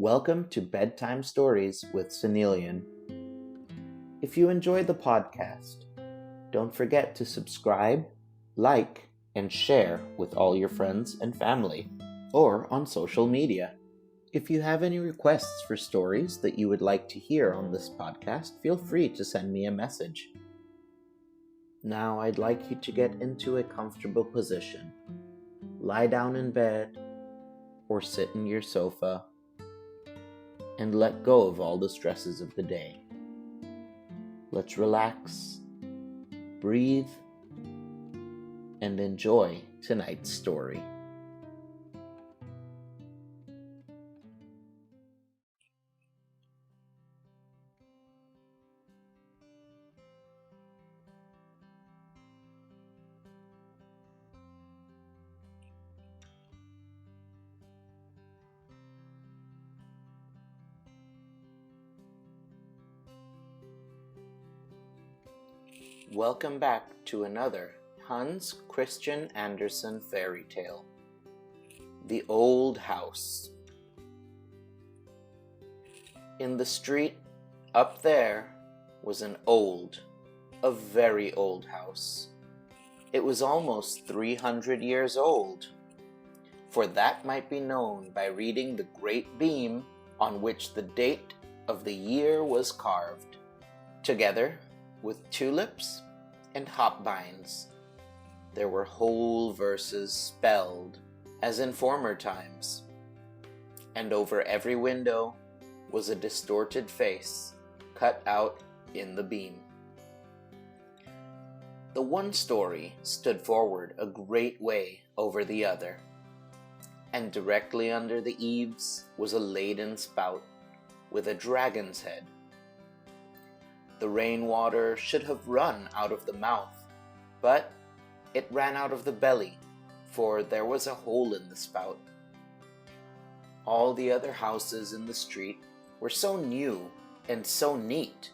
Welcome to Bedtime Stories with Sonneillon. If you enjoyed the podcast, don't forget to subscribe, like, and share with all your friends and family, or on social media. If you have any requests for stories that you would like to hear on this podcast, feel free to send me a message. Now I'd like you to get into a comfortable position. Lie down in bed or sit in your sofa and let go of all the stresses of the day. Let's relax, breathe, and enjoy tonight's story. Welcome back to another Hans Christian Andersen fairy tale, The Old House. In the street up there was a very old house. It was almost 300 years old, for that might be known by reading the great beam on which the date of the year was carved, together with tulips and hopbines. There were whole verses spelled, as in former times, and over every window was a distorted face cut out in the beam. The one story stood forward a great way over the other, and directly under the eaves was a laden spout with a dragon's head. The rainwater should have run out of the mouth, but it ran out of the belly, for there was a hole in the spout. All the other houses in the street were so new and so neat,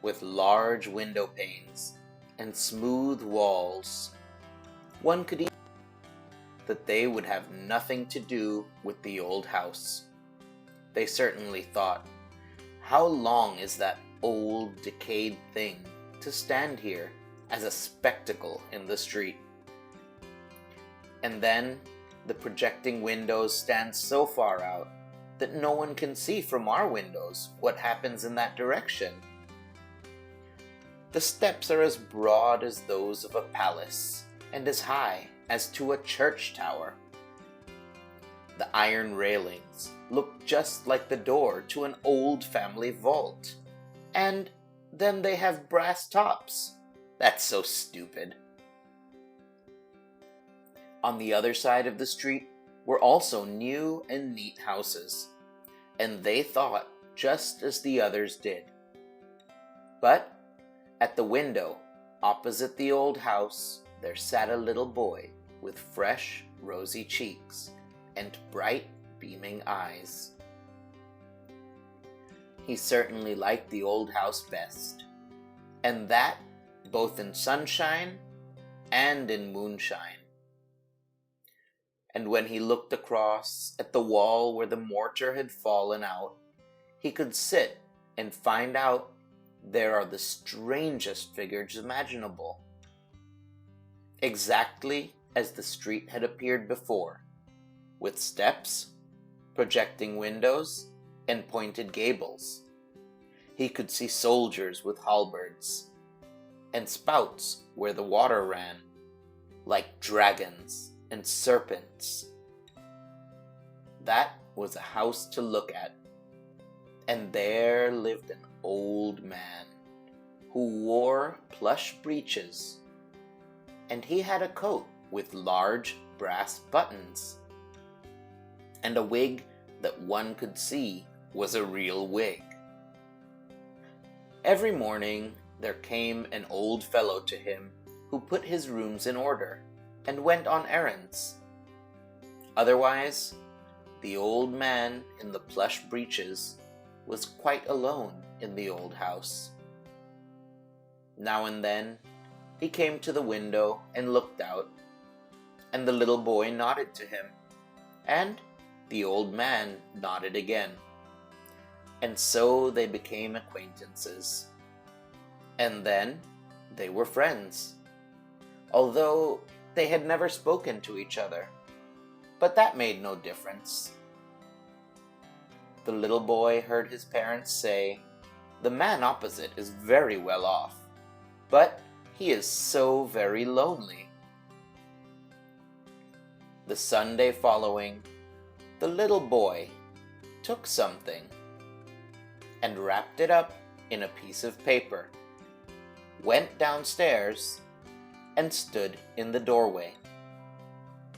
with large window panes and smooth walls. One could even think that they would have nothing to do with the old house. They certainly thought, how long is that old, decayed thing to stand here as a spectacle in the street? And then the projecting windows stand so far out that no one can see from our windows what happens in that direction. The steps are as broad as those of a palace and as high as to a church tower. The iron railings look just like the door to an old family vault. And then they have brass tops. That's so stupid. On the other side of the street were also new and neat houses, and they thought just as the others did. But at the window, opposite the old house, there sat a little boy with fresh, rosy cheeks and bright, beaming eyes. He certainly liked the old house best, and that both in sunshine and in moonshine. And when he looked across at the wall where the mortar had fallen out, he could sit and find out there are the strangest figures imaginable. Exactly as the street had appeared before, with steps, projecting windows, and pointed gables. He could see soldiers with halberds, and spouts where the water ran, like dragons and serpents. That was a house to look at, and there lived an old man who wore plush breeches, and he had a coat with large brass buttons, and a wig that one could see was a real wig. Every morning there came an old fellow to him who put his rooms in order and went on errands. Otherwise, the old man in the plush breeches was quite alone in the old house. Now and then he came to the window and looked out, and the little boy nodded to him, and the old man nodded again. and so they became acquaintances. And then they were friends, although they had never spoken to each other. But that made no difference. The little boy heard his parents say, "The man opposite is very well off, but he is so very lonely." The Sunday following, the little boy took something and wrapped it up in a piece of paper, went downstairs, and stood in the doorway.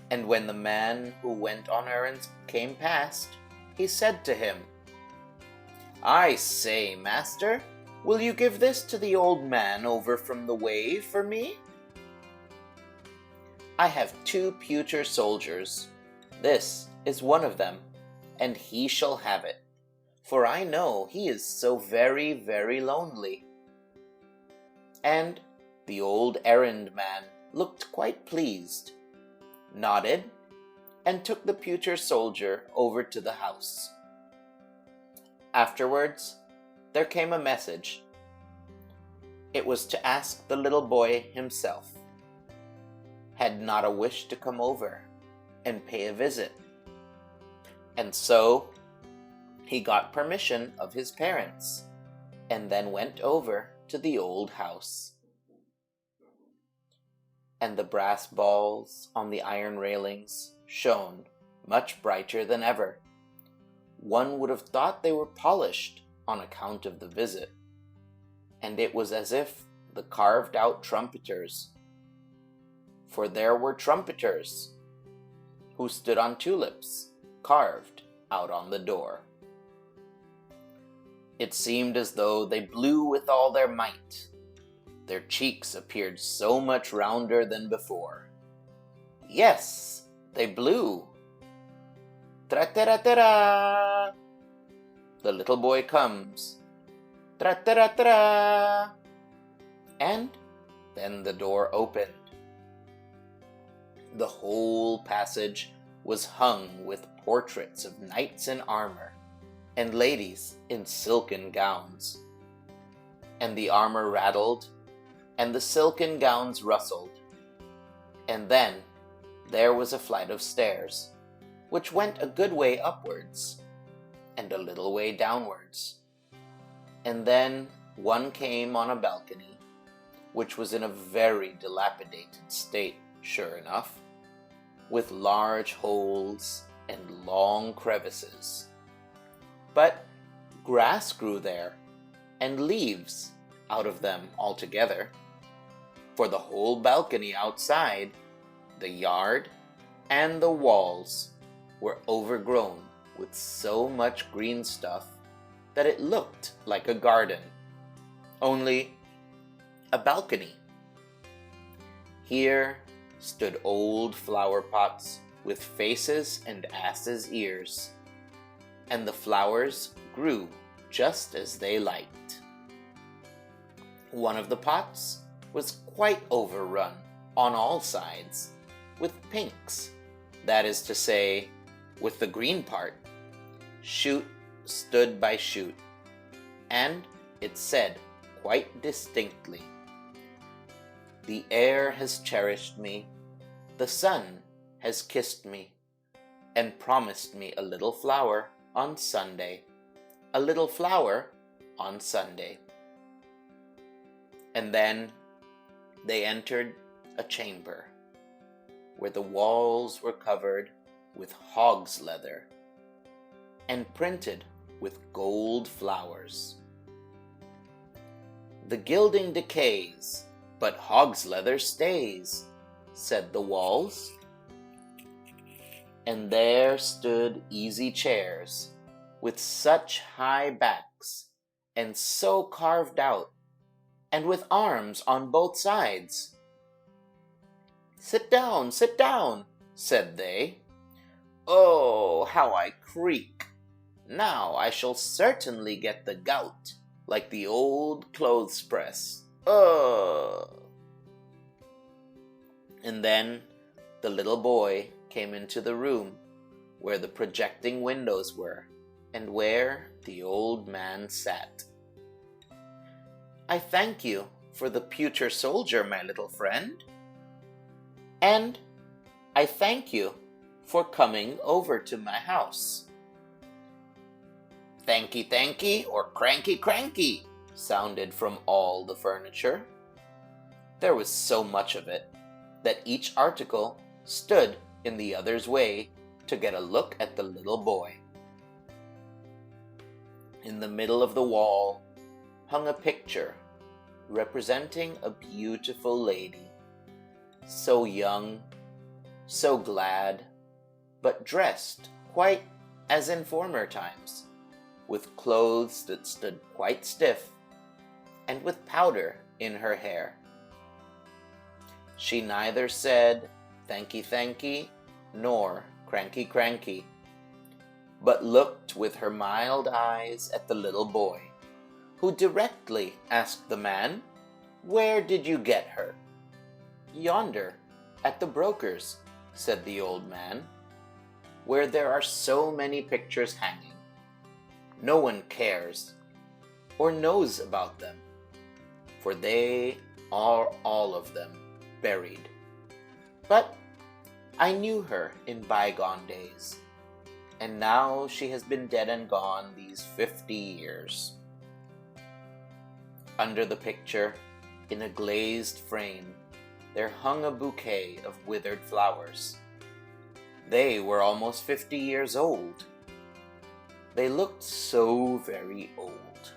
And when the man who went on errands came past, he said to him, "I say, master, will you give this to the old man over from the way for me? I have 2 pewter soldiers. This is one of them, and he shall have it, for I know he is so very, very lonely." And the old errand man looked quite pleased, nodded, and took the pewter soldier over to the house. Afterwards, there came a message. It was to ask the little boy himself. Had not a wish to come over and pay a visit. And so he got permission of his parents and then went over to the old house. And the brass balls on the iron railings shone much brighter than ever. One would have thought they were polished on account of the visit, and it was as if the carved-out trumpeters, for there were trumpeters who stood on tulips carved out on the door. It seemed as though they blew with all their might. Their cheeks appeared so much rounder than before. Yes, they blew. Tra-ta-ra-ta-ra! The little boy comes. Tra-ta-ra-ta-ra! And then the door opened. The whole passage was hung with portraits of knights in armor and ladies in silken gowns. And the armor rattled, and the silken gowns rustled. And then there was a flight of stairs, which went a good way upwards, and a little way downwards. And then one came on a balcony, which was in a very dilapidated state, sure enough, with large holes and long crevices. But grass grew there, and leaves out of them altogether. For the whole balcony outside, the yard, and the walls were overgrown with so much green stuff that it looked like a garden, only a balcony. Here stood old flower pots with faces and asses' ears, and the flowers grew just as they liked. One of the pots was quite overrun on all sides with pinks, that is to say, with the green part. Shoot stood by shoot, and it said quite distinctly, "The air has cherished me, the sun has kissed me, and promised me a little flower on Sunday, a little flower on Sunday." And then they entered a chamber where the walls were covered with hog's leather and printed with gold flowers. "The gilding decays, but hog's leather stays," said the walls. And there stood easy chairs with such high backs and so carved out, and with arms on both sides. sit down," said they. "Oh, how I creak! Now I shall certainly get the gout, like the old clothes press. Ugh!" And then the little boy came into the room where the projecting windows were, and where the old man sat. "I thank you for the pewter soldier, my little friend. And I thank you for coming over to my house." "Thanky, thanky, or cranky, cranky," sounded from all the furniture. There was so much of it that each article stood in the other's way to get a look at the little boy. In the middle of the wall hung a picture representing a beautiful lady, so young, so glad, but dressed quite as in former times, with clothes that stood quite stiff, and with powder in her hair. She neither said thanky thanky nor cranky cranky, but looked with her mild eyes at the little boy, who directly asked the man, "Where did you get her?" "Yonder, at the broker's," said the old man, "where there are so many pictures hanging. No one cares or knows about them, for they are all of them buried. But I knew her in bygone days, and now she has been dead and gone these 50 years. Under the picture, in a glazed frame, there hung a bouquet of withered flowers. They were almost 50 years old. They looked so very old.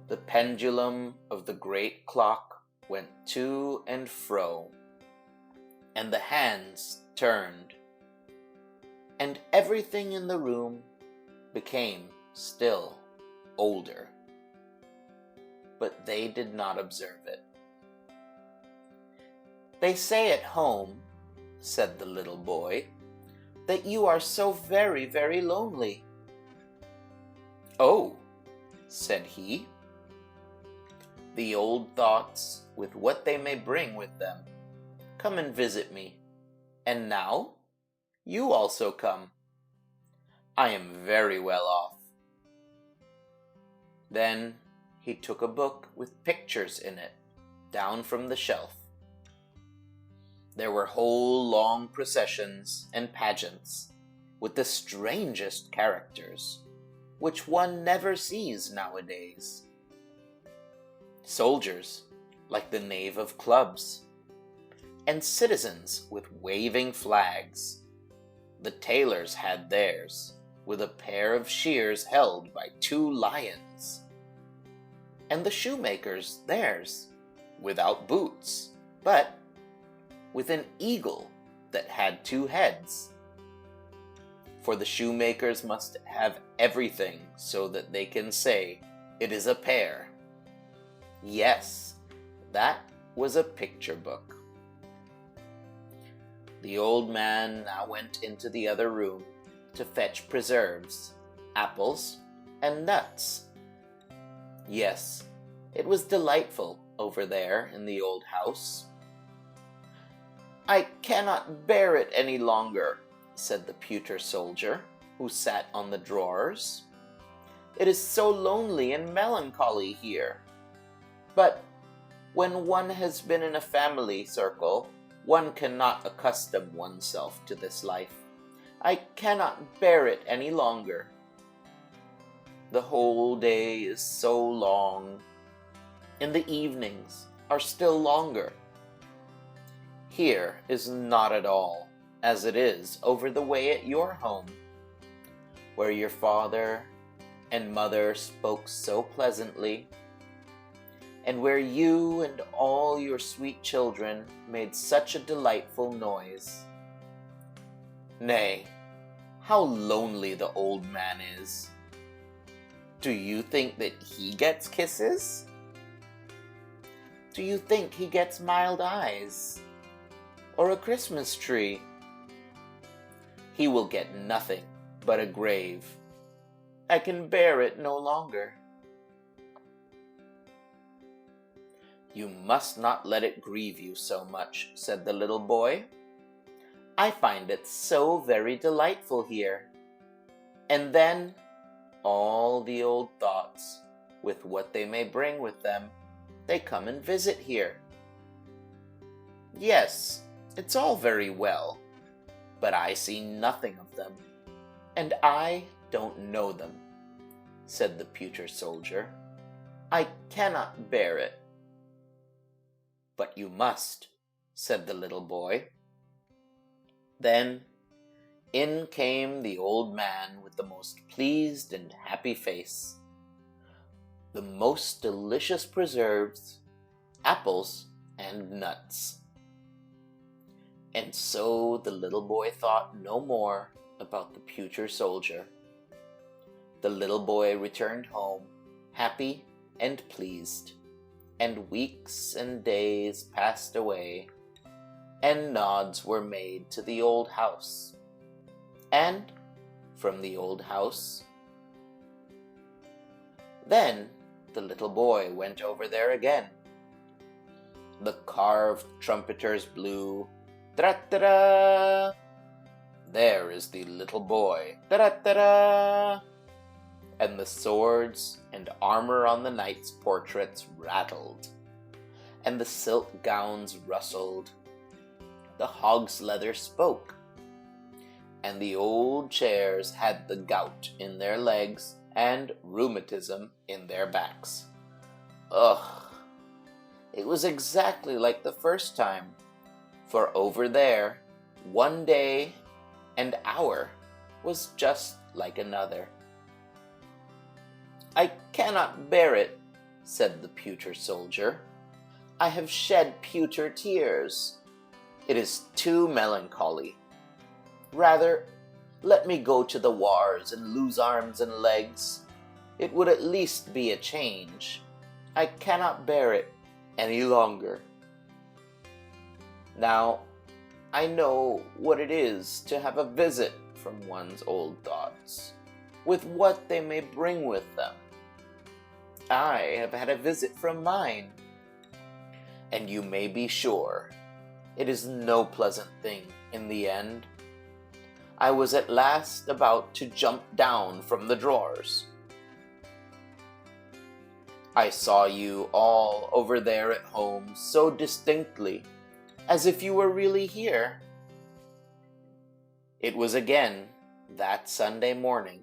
The pendulum of the great clock went to and fro, and the hands turned, and everything in the room became still older. But they did not observe it. "They say at home," said the little boy, "that you are so very, very lonely." "Oh," said he, "the old thoughts, with what they may bring with them, come and visit me, and now you also come. I am very well off." Then he took a book with pictures in it down from the shelf. There were whole long processions and pageants with the strangest characters, which one never sees nowadays. Soldiers like the knave of clubs, and citizens with waving flags. The tailors had theirs, with a pair of shears held by 2 lions. And the shoemakers theirs, without boots, but with an eagle that had 2 heads. For the shoemakers must have everything so that they can say, "It is a pair." Yes, that was a picture book. The old man now went into the other room to fetch preserves, apples, and nuts. Yes, it was delightful over there in the old house. "I cannot bear it any longer," said the pewter soldier, who sat on the drawers. "It is so lonely and melancholy here. But when one has been in a family circle, one cannot accustom oneself to this life. I cannot bear it any longer. The whole day is so long, and the evenings are still longer. Here is not at all as it is over the way at your home, where your father and mother spoke so pleasantly, and where you and all your sweet children made such a delightful noise. Nay, how lonely the old man is. Do you think that he gets kisses? Do you think he gets mild eyes? Or a Christmas tree? He will get nothing but a grave. I can bear it no longer." "You must not let it grieve you so much," said the little boy. "I find it so very delightful here. And then all the old thoughts, with what they may bring with them, they come and visit here. Yes, it's all very well, but I see nothing of them, and I don't know them, said the future soldier. I cannot bear it. But you must, said the little boy. Then in came the old man with the most pleased and happy face, the most delicious preserves, apples, and nuts. And so the little boy thought no more about the future soldier. The little boy returned home, happy and pleased, and weeks and days passed away, and nods were made to the old house. And from the old house, then the little boy went over there again. The carved trumpeters blew, tra-ta-da! There is the little boy, tra-ta-da! And the swords and armor on the knights' portraits rattled, and the silk gowns rustled, the hog's leather spoke, and the old chairs had the gout in their legs and rheumatism in their backs. Ugh! It was exactly like the first time, for over there, one day and hour was just like another. I cannot bear it, said the pewter soldier. I have shed pewter tears. It is too melancholy. Rather, let me go to the wars and lose arms and legs. It would at least be a change. I cannot bear it any longer. Now, I know what it is to have a visit from one's old thoughts, with what they may bring with them. I have had a visit from mine, and you may be sure it is no pleasant thing in the end. I was at last about to jump down from the drawers. I saw you all over there at home so distinctly, as if you were really here. It was again that Sunday morning.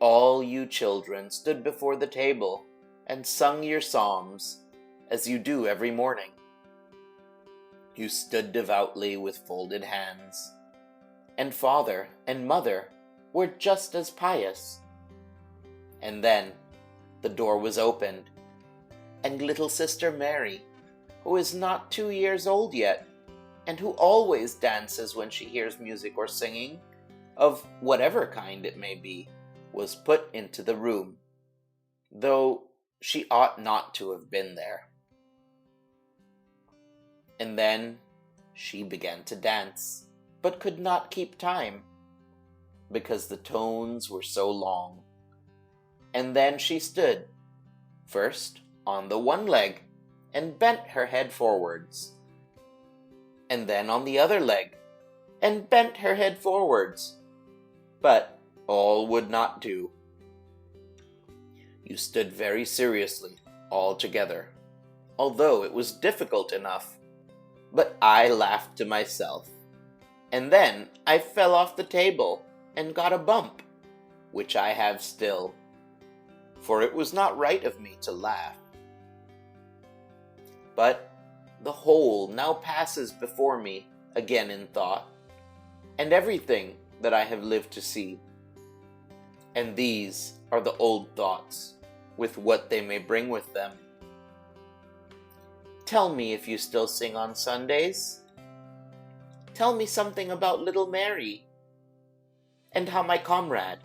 All you children stood before the table and sung your psalms, as you do every morning. You stood devoutly with folded hands, and father and mother were just as pious. And then the door was opened, and little sister Mary, who is not 2 years old yet, and who always dances when she hears music or singing, of whatever kind it may be, was put into the room, though she ought not to have been there. And then she began to dance, but could not keep time, because the tones were so long. And then she stood, first on the one leg, and bent her head forwards, and then on the other leg, and bent her head forwards, but all would not do. You stood very seriously all together, although it was difficult enough, but I laughed to myself, and then I fell off the table and got a bump, which I have still, for it was not right of me to laugh. But the whole now passes before me again in thought, and everything that I have lived to see. And these are the old thoughts, with what they may bring with them. Tell me if you still sing on Sundays. Tell me something about little Mary, and how my comrade,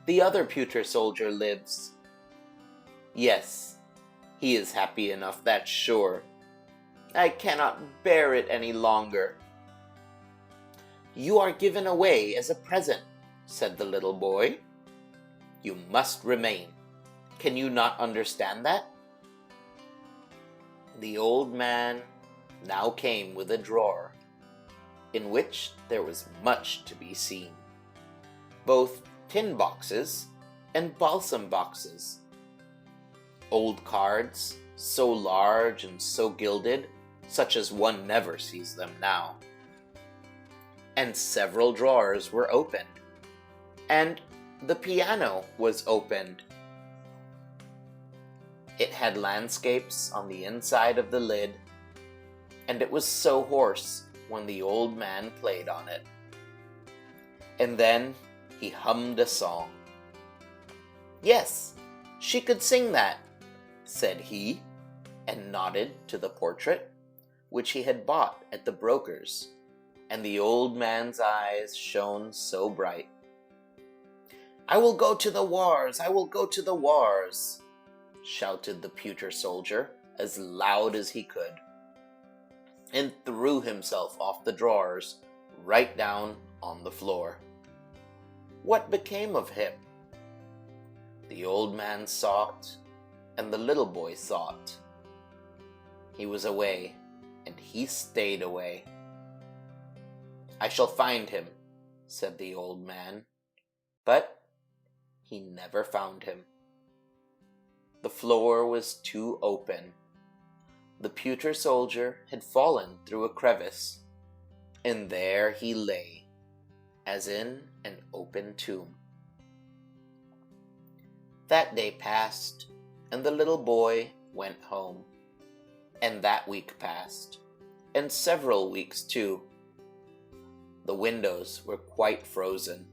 the other pewter soldier, lives. Yes, he is happy enough, that's sure. I cannot bear it any longer. You are given away as a present, said the little boy. You must remain. Can you not understand that? The old man now came with a drawer, in which there was much to be seen, both tin boxes, and balsam boxes. Old cards, so large and so gilded, such as one never sees them now. And several drawers were opened, and the piano was opened. It had landscapes on the inside of the lid, and it was so hoarse when the old man played on it. And then he hummed a song. "Yes, she could sing that," said he, and nodded to the portrait, which he had bought at the broker's, and the old man's eyes shone so bright. "I will go to the wars, I will go to the wars," shouted the pewter soldier as loud as he could, and threw himself off the drawers right down on the floor. What became of him? The old man sought, and the little boy thought. He was away, and he stayed away. "I shall find him," said the old man, but he never found him. The floor was too open. The pewter soldier had fallen through a crevice, and there he lay, as in an open tomb. That day passed, and the little boy went home. And that week passed, and several weeks too. The windows were quite frozen.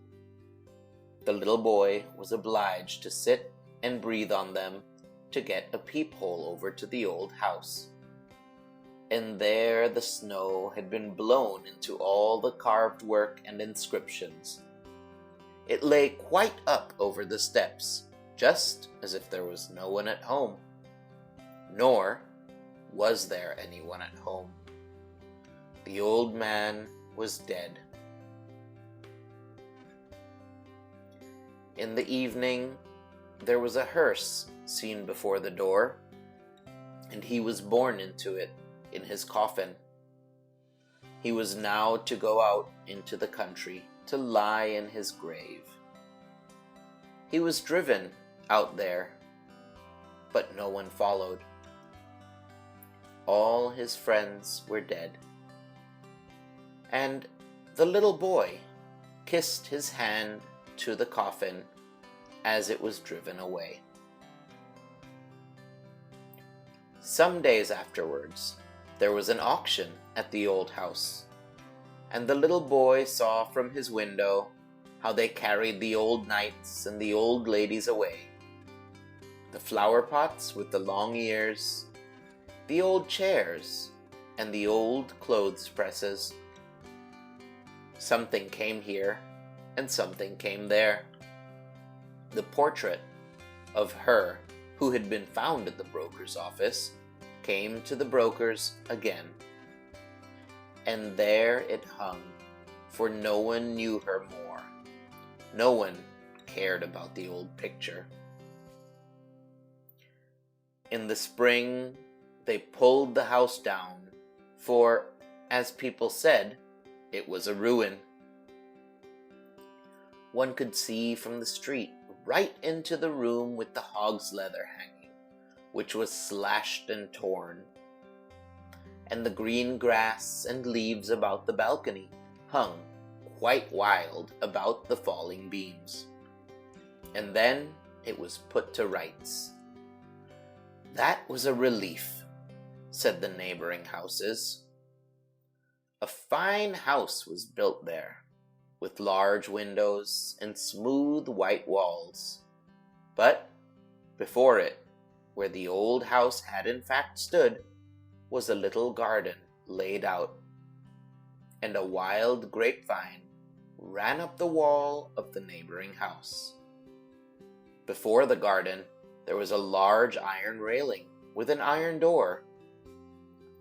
The little boy was obliged to sit and breathe on them to get a peephole over to the old house. And there the snow had been blown into all the carved work and inscriptions. It lay quite up over the steps, just as if there was no one at home. Nor was there anyone at home. The old man was dead. In the evening, there was a hearse seen before the door, and he was borne into it in his coffin. He was now to go out into the country to lie in his grave. He was driven out there, but no one followed. All his friends were dead. And the little boy kissed his hand to the coffin as it was driven away. Some days afterwards, there was an auction at the old house, and the little boy saw from his window how they carried the old knights and the old ladies away. The flower pots with the long ears, the old chairs, and the old clothes presses. Something came here, and something came there. The portrait of her who had been found at the broker's office came to the broker's again. And there it hung, for no one knew her more. No one cared about the old picture. In the spring, they pulled the house down, for, as people said, it was a ruin. One could see from the street right into the room with the hog's leather hanging, which was slashed and torn, and the green grass and leaves about the balcony hung quite wild about the falling beams. And then it was put to rights. That was a relief, said the neighboring houses. A fine house was built there, with large windows and smooth white walls. But before it, where the old house had in fact stood, was a little garden laid out, and a wild grapevine ran up the wall of the neighboring house. Before the garden, there was a large iron railing with an iron door.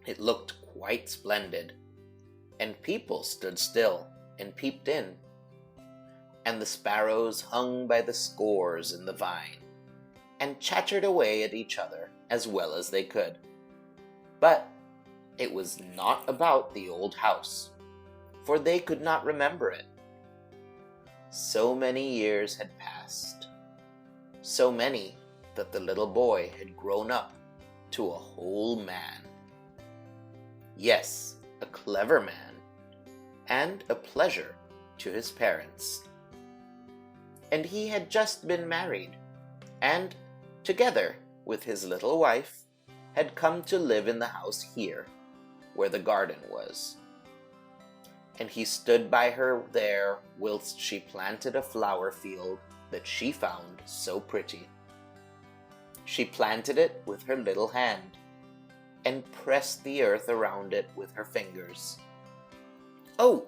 It looked quite splendid, and people stood still and peeped in, and the sparrows hung by the scores in the vine, and chattered away at each other as well as they could. But it was not about the old house, for they could not remember it. So many years had passed, so many that the little boy had grown up to a whole man. Yes, a clever man, and a pleasure to his parents. And he had just been married, and, together with his little wife, had come to live in the house here, where the garden was. And he stood by her there whilst she planted a flower field that she found so pretty. She planted it with her little hand, and pressed the earth around it with her fingers. Oh,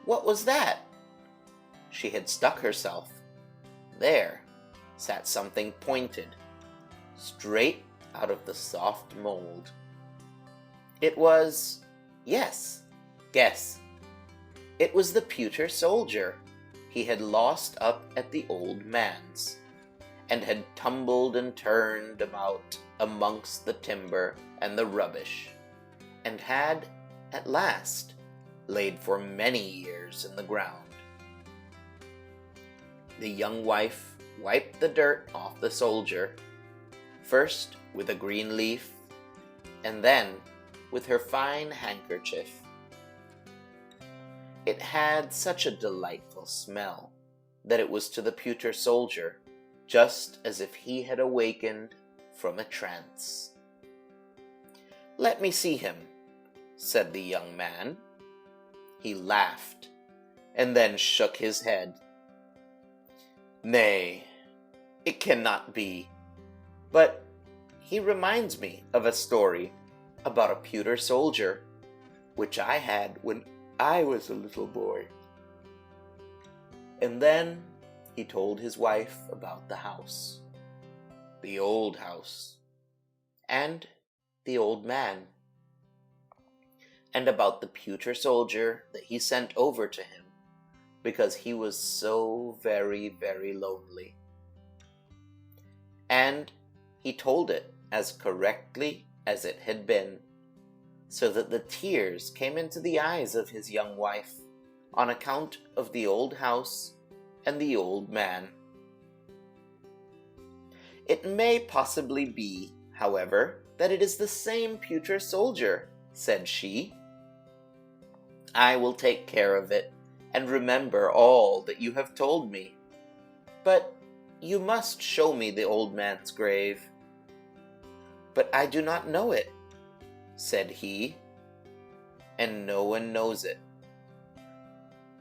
what was that? She had stuck herself. There sat something pointed, straight out of the soft mold. It was, yes, guess. It was the pewter soldier he had lost up at the old man's, and had tumbled and turned about amongst the timber and the rubbish, and had, at last, laid for many years in the ground. The young wife wiped the dirt off the soldier, first with a green leaf, and then with her fine handkerchief. It had such a delightful smell that it was to the pewter soldier just as if he had awakened from a trance. "Let me see him," said the young man. He laughed, and then shook his head. "Nay, it cannot be, but he reminds me of a story about a pewter soldier, which I had when I was a little boy." And then he told his wife about the house, the old house, and the old man, and about the pewter soldier that he sent over to him because he was so very, very lonely. And he told it as correctly as it had been, so that the tears came into the eyes of his young wife on account of the old house and the old man. "It may possibly be, however, that it is the same pewter soldier," said she. "I will take care of it, and remember all that you have told me. But you must show me the old man's grave." "But I do not know it," said he, "and no one knows it.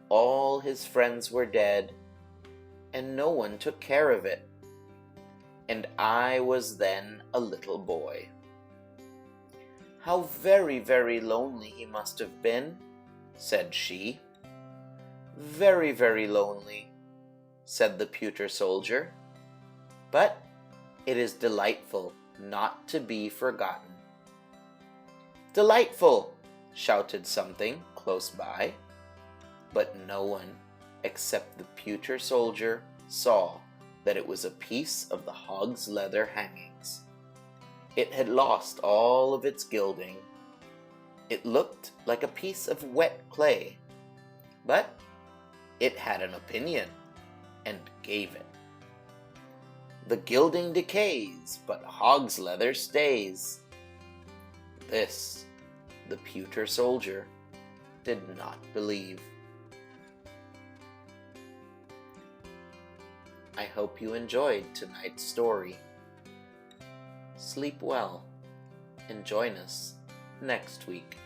All his friends were dead, and no one took care of it, and I was then a little boy. How very, very lonely he must have been," said she. "Very, very lonely," said the pewter soldier, "but it is delightful not to be forgotten." "Delightful!" shouted something close by, but no one except the pewter soldier saw that it was a piece of the hog's leather hangings. It had lost all of its gilding. It looked like a piece of wet clay, but it had an opinion, and gave it. "The gilding decays, but hog's leather stays." This the pewter soldier did not believe. I hope you enjoyed tonight's story. Sleep well and join us next week.